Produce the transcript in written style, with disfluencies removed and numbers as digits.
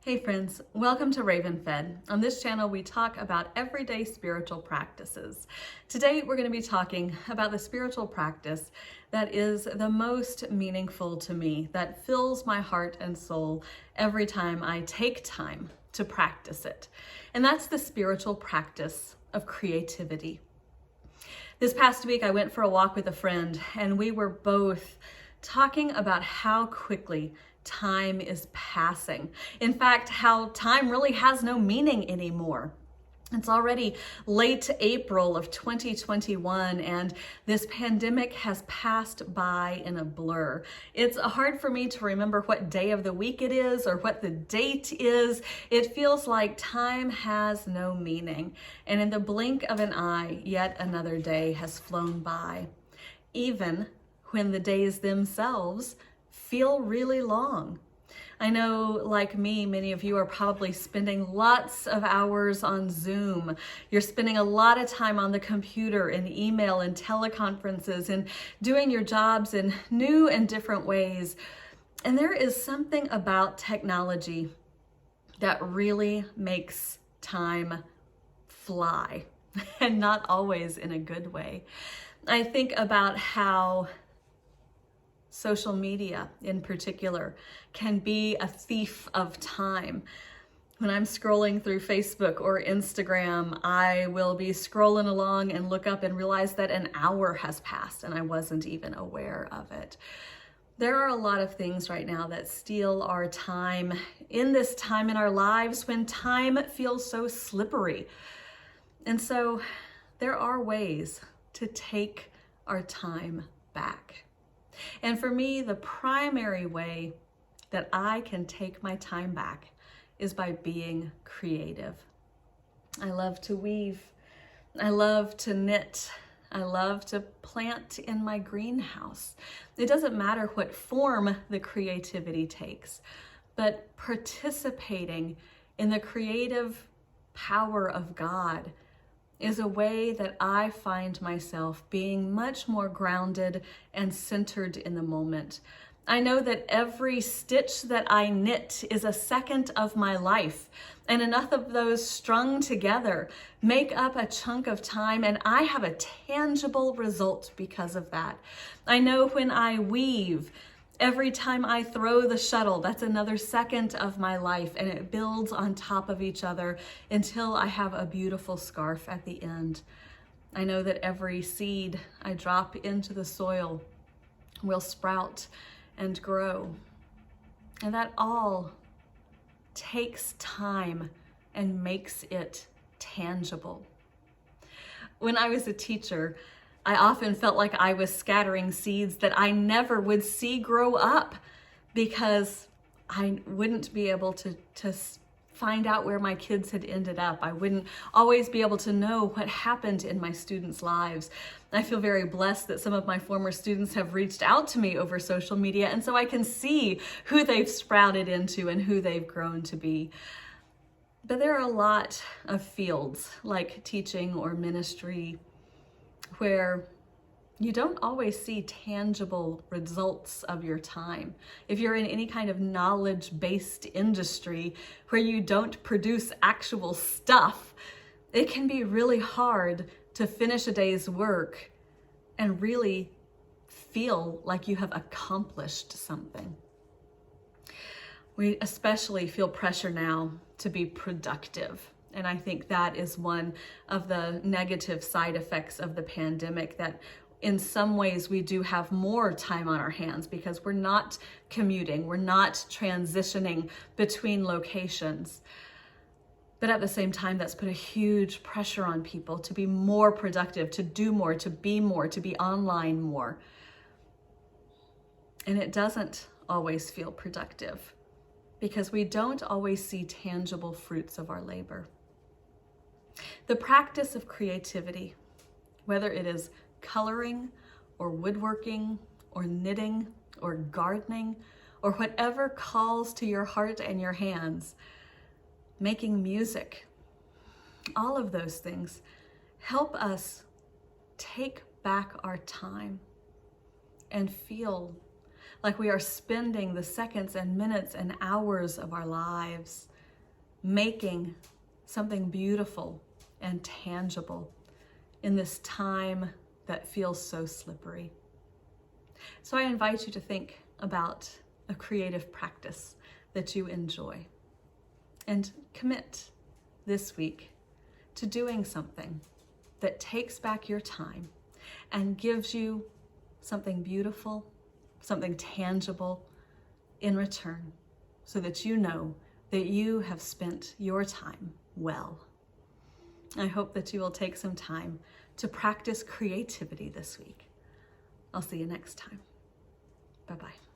Hey friends, welcome to Raven Fed. On this channel, we talk about everyday spiritual practices. Today, we're going to be talking about the spiritual practice that is the most meaningful to me, that fills my heart and soul every time I take time to practice it. And that's the spiritual practice of creativity. This past week, I went for a walk with a friend, and we were both talking about how quickly time is passing. In fact, how time really has no meaning anymore. It's already late April of 2021, and this pandemic has passed by in a blur. It's hard for me to remember what day of the week it is or what the date is. It feels like time has no meaning, and in the blink of an eye, yet another day has flown by, even when the days themselves feel really long. I know, like me, many of you are probably spending lots of hours on Zoom. You're spending a lot of time on the computer and email and teleconferences and doing your jobs in new and different ways. And there is something about technology that really makes time fly, and not always in a good way. I think about how social media in particular can be a thief of time. When I'm scrolling through Facebook or Instagram, I will be scrolling along and look up and realize that an hour has passed and I wasn't even aware of it. There are a lot of things right now that steal our time in this time in our lives when time feels so slippery. And so there are ways to take our time back. And for me, the primary way that I can take my time back is by being creative. I love to weave. I love to knit. I love to plant in my greenhouse. It doesn't matter what form the creativity takes, but participating in the creative power of God is a way that I find myself being much more grounded and centered in the moment. I know that every stitch that I knit is a second of my life, and enough of those strung together make up a chunk of time, and I have a tangible result because of that. I know when I weave, every time I throw the shuttle, that's another second of my life, and it builds on top of each other until I have a beautiful scarf at the end. I know that every seed I drop into the soil will sprout and grow. And that all takes time and makes it tangible. When I was a teacher, I often felt like I was scattering seeds that I never would see grow up because I wouldn't be able to find out where my kids had ended up. I wouldn't always be able to know what happened in my students' lives. I feel very blessed that some of my former students have reached out to me over social media, and so I can see who they've sprouted into and who they've grown to be. But there are a lot of fields like teaching or ministry where you don't always see tangible results of your time. If you're in any kind of knowledge-based industry where you don't produce actual stuff, it can be really hard to finish a day's work and really feel like you have accomplished something. We especially feel pressure now to be productive. And I think that is one of the negative side effects of the pandemic, that in some ways we do have more time on our hands because we're not commuting, we're not transitioning between locations. But at the same time, that's put a huge pressure on people to be more productive, to do more, to be online more. And it doesn't always feel productive because we don't always see tangible fruits of our labor. The practice of creativity, whether it is coloring or woodworking or knitting or gardening or whatever calls to your heart and your hands, making music, all of those things help us take back our time and feel like we are spending the seconds and minutes and hours of our lives making something beautiful and tangible in this time that feels so slippery. So I invite you to think about a creative practice that you enjoy and commit this week to doing something that takes back your time and gives you something beautiful, something tangible in return, so that you know that you have spent your time well. I hope that you will take some time to practice creativity this week. I'll see you next time. Bye-bye.